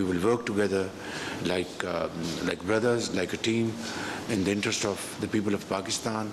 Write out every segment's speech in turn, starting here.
We will work together like brothers, like a team in the interest of the people of Pakistan,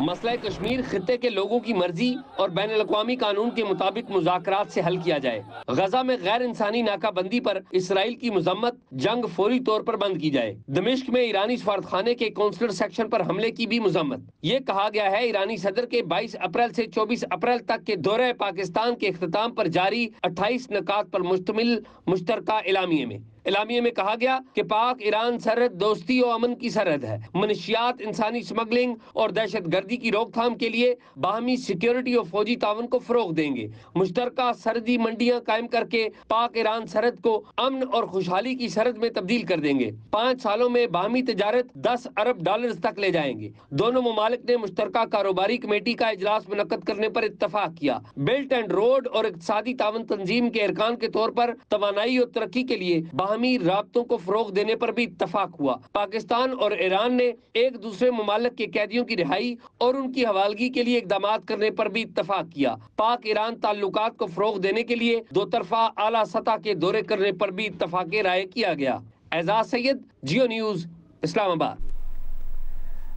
مسئلہ کشمیر خطے کے لوگوں کی مرضی اور بین الاقوامی قانون کے مطابق مذاکرات سے حل کیا جائے. غزہ میں غیر انسانی ناکہ بندی پر اسرائیل کی مذمت, جنگ فوری طور پر بند کی جائے. دمشق میں ایرانی سفارتخانے کے قونصلر سیکشن پر حملے کی بھی مذمت. یہ کہا گیا ہے ایرانی صدر کے 22 اپریل سے 24 اپریل تک کے دورہ پاکستان کے اختتام پر جاری 28 نکات پر مشتمل مشترکہ اعلامیے میں کہا گیا کہ پاک ایران سرحد دوستی و امن کی سرحد ہے. منشیات, انسانی سمگلنگ اور دہشت گردی کی روک تھام کے لیے باہمی سیکیورٹی اور فوجی تعاون کو فروغ دیں گے. مشترکہ سرحدی منڈیاں قائم کر کے پاک ایران سرحد کو امن اور خوشحالی کی سرحد میں تبدیل کر دیں گے. 5 سالوں میں باہمی تجارت $10 ارب تک لے جائیں گے. دونوں ممالک نے مشترکہ کاروباری کمیٹی کا اجلاس منعقد کرنے پر اتفاق کیا. بیلٹ اینڈ روڈ اور اقتصادی تعاون تنظیم کے ارکان کے طور پر توانائی اور ترقی کے لیے باہمی رابطوں کو فروغ دینے پر بھی اتفاق ہوا. پاکستان اور ایران نے ایک دوسرے ممالک کے قیدیوں کی رہائی اور ان کی حوالگی کے لیے اقدامات کرنے پر بھی اتفاق کیا. پاک ایران تعلقات کو فروغ دینے کے لیے دو طرفہ اعلیٰ سطح کے دورے کرنے پر بھی اتفاق رائے کیا گیا. اعزاز سید, جیو نیوز, اسلام آباد.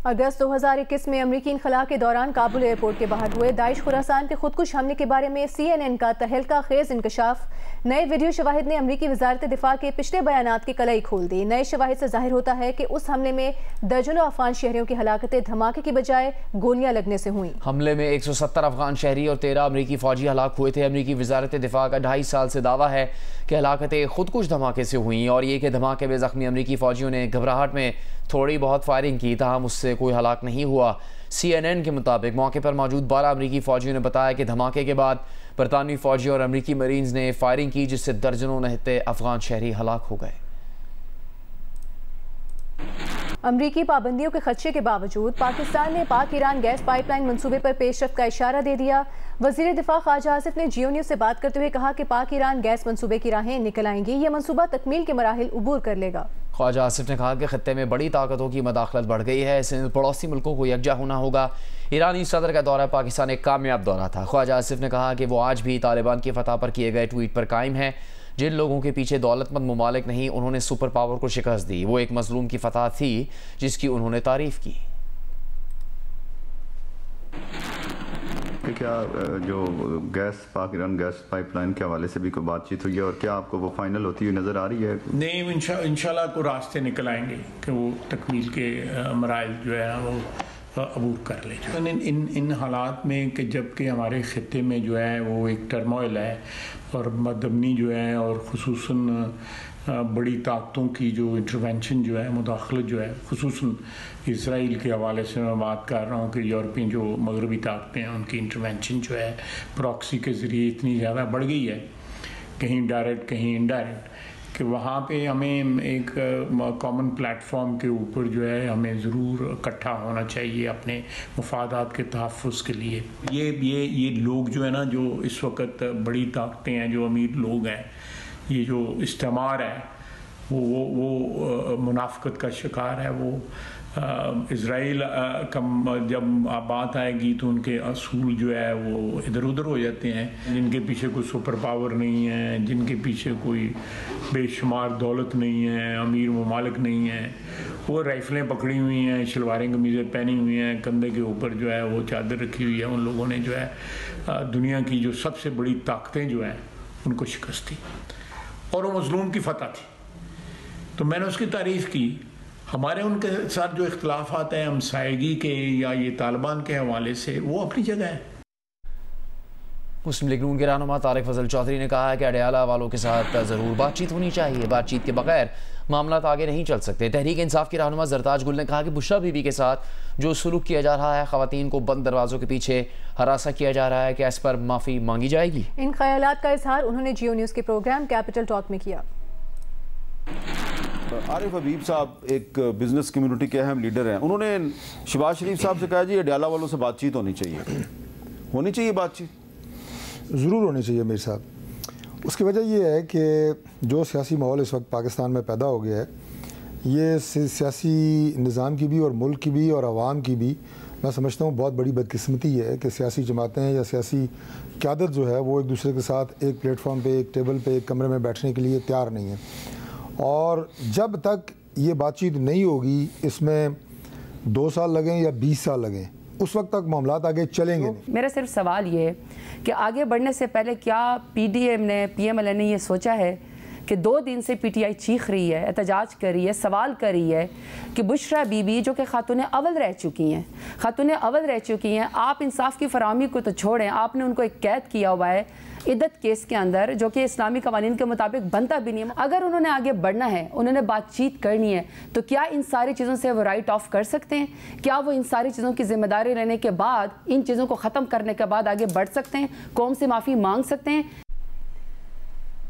اگست 2021 میں امریکی انخلاء کے دوران کابل ایئرپورٹ کے باہر ہوئے داعش خراسان کے خودکش حملے کے بارے میں CNN کا تہلکہ خیز انکشاف. نئے ویڈیو شواہد نے امریکی وزارت دفاع کے پچھلے بیانات کی کلائی کھول دی. نئے شواہد سے ظاہر ہوتا ہے کہ اس حملے میں درجنوں افغان شہریوں کی ہلاکتیں دھماکے کی بجائے گولیاں لگنے سے ہوئیں. حملے میں 170 افغان شہری اور 13 امریکی فوجی ہلاک ہوئے تھے. امریکی وزارت دفاع کا 2.5 سال سے دعویٰ ہے کہ ہلاکتیں خودکش دھماکے سے ہوئیں اور یہ کہ دھماکے میں زخمی امریکی فوجیوں نے گھبراہٹ میں تھوڑی بہت فائرنگ کی, تاہم اس سے کوئی ہلاک نہیں ہوا. CNN کے مطابق موقع پر موجود 12 امریکی فوجیوں نے بتایا کہ دھماکے کے بعد برطانوی فوجی اور امریکی مرینز نے فائرنگ کی جس سے درجنوں نہتے افغان شہری ہلاک ہو گئے. امریکی پابندیوں کے خدشے کے باوجود پاکستان نے پاک ایران گیس پائپ لائن منصوبے پر پیش رفت کا اشارہ دے دیا. وزیر دفاع خواجہ آصف نے جیو نیوز سے بات کرتے ہوئے کہا کہ پاک ایران گیس منصوبے کی راہیں نکل آئیں گی. یہ منصوبہ تکمیل کے مراحل عبور کر لے گا. خواجہ آصف نے کہا کہ خطے میں بڑی طاقتوں کی مداخلت بڑھ گئی ہے, اس میں پڑوسی ملکوں کو یکجا ہونا ہوگا. ایرانی صدر کا دورہ پاکستان ایک کامیاب دورہ تھا. خواجہ آصف نے کہا کہ وہ آج بھی طالبان کی فتح پر کیے گئے ٹویٹ پر قائم ہیں. جن لوگوں کے پیچھے دولت مند ممالک نہیں, انہوں نے سپر پاور کو شکست دی. وہ ایک مظلوم کی فتح تھی جس کی انہوں نے تعریف کی. کیا جو گیس پاک ایران گیس پائپ لائن کے حوالے سے بھی کوئی بات چیت ہوئی ہے اور کیا آپ کو وہ فائنل ہوتی ہوئی نظر آ رہی ہے؟ نہیں, انشاءاللہ کو راستے نکل آئیں گے کہ وہ تکمیل کے مراحل جو ہے وہ عبور کر لے. ان حالات میں کہ جب کہ ہمارے خطے میں جو ہے وہ ایک ٹرموئل ہے اور مدمنی جو ہے اور خصوصاً بڑی طاقتوں کی جو انٹروینشن جو ہے, مداخلت جو ہے, خصوصاً اسرائیل کے حوالے سے میں بات کر رہا ہوں کہ یورپی جو مغربی طاقتیں ہیں ان کی انٹروینشن جو ہے پراکسی کے ذریعے اتنی زیادہ بڑھ گئی ہے, کہیں ڈائریکٹ کہیں انڈائریکٹ, کہ وہاں پہ ہمیں ایک کامن پلیٹ فارم کے اوپر جو ہے ہمیں ضرور اکٹھا ہونا چاہیے اپنے مفادات کے تحفظ کے لیے. یہ لوگ جو ہے نا, جو اس وقت بڑی طاقتیں ہیں, جو امیر لوگ ہیں, یہ جو استعمار ہے وہ منافقت کا شکار ہے. وہ اسرائیل کا جب بات آئے گی تو ان کے اصول جو ہے وہ ادھر ادھر ہو جاتے ہیں. جن کے پیچھے کوئی سپر پاور نہیں ہے, جن کے پیچھے کوئی بے شمار دولت نہیں ہے, امیر ممالک نہیں ہیں, وہ رائفلیں پکڑی ہوئی ہیں, شلواریں قمیضیں پہنی ہوئی ہیں, کندھے کے اوپر جو ہے وہ چادر رکھی ہوئی ہے. ان لوگوں نے جو ہے دنیا کی جو سب سے بڑی طاقتیں جو ہیں ان کو شکست دی اور وہ مظلوم کی فتح تھی. تو میں نے اس کی تعریف کی. ہمارے ان کے ساتھ جو اختلافات ہیں ہمسائیگی کے یا یہ طالبان کے حوالے سے, وہ اپنی جگہ ہے. مسلم لیگ نون کے رہنما طارق فضل چودھری نے کہا ہے کہ اڈیالہ والوں کے ساتھ ضرور بات چیت ہونی چاہیے. بات چیت کے بغیر معاملات آگے نہیں چل سکتے. تحریک انصاف کی رہنما زرتاج گل نے کہا کہ بشرا بی بی کے ساتھ جو سلوک کیا جا رہا ہے, خواتین کو بند دروازوں کے پیچھے ہراساں کیا جا رہا ہے, کہ اس پر معافی مانگی جائے گی. ان خیالات کا اظہار انہوں نے جیو نیوز کے پروگرام کیپٹل ٹاک میں کیا. عارف حبیب صاحب ایک بزنس کمیونٹی کے اہم لیڈر ہیں. انہوں نے شہباز شریف صاحب سے کہا جی اڈیالہ والوں سے بات چیت ہونی چاہیے بات چیت ضرور ہونی چاہیے میر صاحب. اس کی وجہ یہ ہے کہ جو سیاسی ماحول اس وقت پاکستان میں پیدا ہو گیا ہے, یہ سیاسی نظام کی بھی اور ملک کی بھی اور عوام کی بھی میں سمجھتا ہوں بہت بڑی بدقسمتی ہے کہ سیاسی جماعتیں یا سیاسی قیادت جو ہے وہ ایک دوسرے کے ساتھ ایک پلیٹ فارم پہ, ایک ٹیبل پہ, ایک کمرے میں بیٹھنے کے لیے تیار نہیں ہے. اور جب تک یہ بات چیت نہیں ہوگی, اس میں 2 سال لگیں یا 20 سال لگیں, اس وقت تک معاملات آگے چلیں گے نہیں۔ میرا صرف سوال یہ ہے کہ آگے بڑھنے سے پہلے کیا پی ڈی ایم نے پی ایم ایل اے نے یہ سوچا ہے کہ 2 دن سے پی ٹی آئی چیخ رہی ہے، احتجاج کر رہی ہے، سوال کر رہی ہے کہ بشرا بی بی جو کہ خاتون اول رہ چکی ہیں، آپ انصاف کی فراہمی کو تو چھوڑیں، آپ نے ان کو ایک قید کیا ہوا ہے عدت کیس کے اندر جو کہ اسلامی قوانین کے مطابق بنتا بھی نہیں ہے۔ اگر انہوں نے آگے بڑھنا ہے، انہوں نے بات چیت کرنی ہے، تو کیا ان ساری چیزوں سے وہ رائٹ آف کر سکتے ہیں؟ کیا وہ ان ساری چیزوں کی ذمہ داری لینے کے بعد، ان چیزوں کو ختم کرنے کے بعد آگے بڑھ سکتے ہیں، قوم سے معافی مانگ سکتے ہیں؟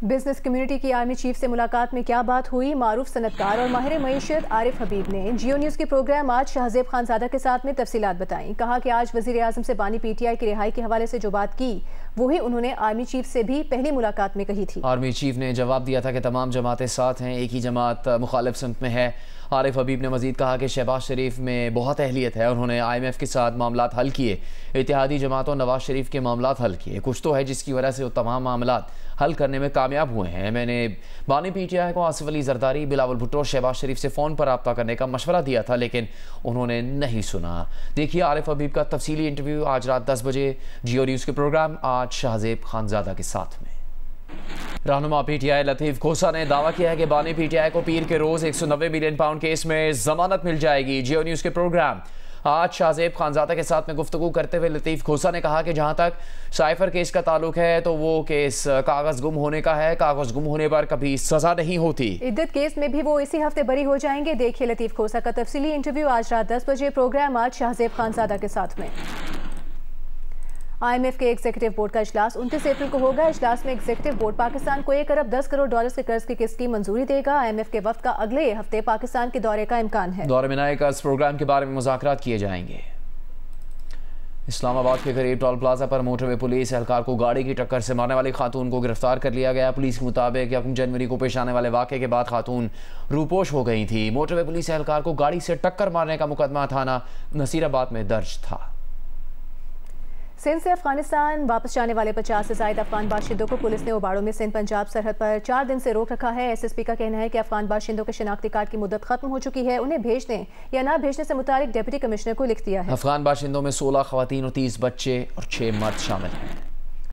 بزنس کمیونٹی کی آرمی چیف سے ملاقات میں کیا بات ہوئی؟ معروف صنعت کار اور ماہر معیشت عارف حبیب نے جیو نیوز کے پروگرام آج شہزیب خانزادہ کے ساتھ میں تفصیلات بتائیں۔ کہا کہ آج وزیر اعظم سے بانی پی ٹی آئی کی رہائی کے حوالے سے جو بات کی وہی انہوں نے آرمی چیف سے بھی پہلی ملاقات میں کہی تھی۔ آرمی چیف نے جواب دیا تھا کہ تمام جماعتیں ساتھ ہیں، ایک ہی جماعت مخالف سمت میں ہے۔ عارف حبیب نے مزید کہا کہ شہباز شریف میں بہت اہلیت ہے، انہوں نے آئی ایم ایف کے ساتھ معاملات حل کیے، اتحادی جماعتوں نواز شریف کے معاملات حل کیے، کچھ تو ہے جس کی وجہ سے وہ تمام معاملات حل کرنے میں کامیاب ہوئے ہیں۔ میں نے بانی پی ٹی آئی کو آصف علی زرداری، بلاول بھٹو، شہباز شریف سے فون پر رابطہ کرنے کا مشورہ دیا تھا لیکن انہوں نے نہیں سنا۔ دیکھیے عارف حبیب کا تفصیلی انٹرویو آج رات 10 بجے جیو نیوز کے پروگرام آج شہزیب خانزادہ کے ساتھ میں۔ رہنما پی ٹی آئی لطیف کھوسا نے دعویٰ کیا ہے کہ بانی پی ٹی آئی کو پیر کے روز 190 ملین پاؤنڈ کیس میں ضمانت مل جائے گی۔ جیو نیوز کے پروگرام آج شہزیب خانزادہ کے ساتھ میں گفتگو کرتے ہوئے لطیف کھوسا نے کہا کہ جہاں تک سائفر کیس کا تعلق ہے تو وہ کیس کاغذ گم ہونے کا ہے، کاغذ گم ہونے پر کبھی سزا نہیں ہوتی۔ عدت کیس میں بھی وہ اسی ہفتے بری ہو جائیں گے۔ دیکھیے لطیف کھوسا کا تفصیلی انٹرویو آج رات 10 بجے پروگرام آج شہزیب خانزادہ کے ساتھ میں۔ آئی ایم ایف کے ایگزیکٹو بورڈ کا اجلاس 29 اپریل کو ہوگا۔ اجلاس میں ایگزیکٹو بورڈ پاکستان کو 1 ارب 10 کروڑ ڈالرز کے قرض کی قسط کی منظوری دے گا۔ آئی ایم ایف کے وفد کا اگلے ہفتے پاکستان کے دورے کا امکان ہے۔ دورے میں نئے قرض پروگرام کے بارے میں مذاکرات کیے جائیں گے۔ اسلام آباد کے قریب ٹول پلازا پر موٹر وے پولیس اہلکار کو گاڑی کی ٹکر سے مرنے والی خاتون کو گرفتار کر لیا گیا۔ پولیس کے مطابق 1 جنوری کو پیش آنے والے واقعے کے بعد خاتون روپوش ہو گئی تھی۔ موٹر وے پولیس اہلکار کو گاڑی سے ٹکر مارنے کا مقدمہ تھانہ نصیر آباد میں درج تھا۔ سندھ سے افغانستان واپس جانے والے 50 سے زائد افغان باشندوں کو پولیس نے اوباڑوں میں سندھ پنجاب سرحد پر 4 دن سے روک رکھا ہے۔ ایس ایس پی کا کہنا ہے کہ افغان باشندوں کے شناختی کارڈ کی مدت ختم ہو چکی ہے، انہیں بھیجنے یا نہ بھیجنے سے متعلق ڈپٹی کمشنر کو لکھ دیا ہے۔ افغان باشندوں میں 16 خواتین اور 30 بچے اور 6 مرد شامل ہیں۔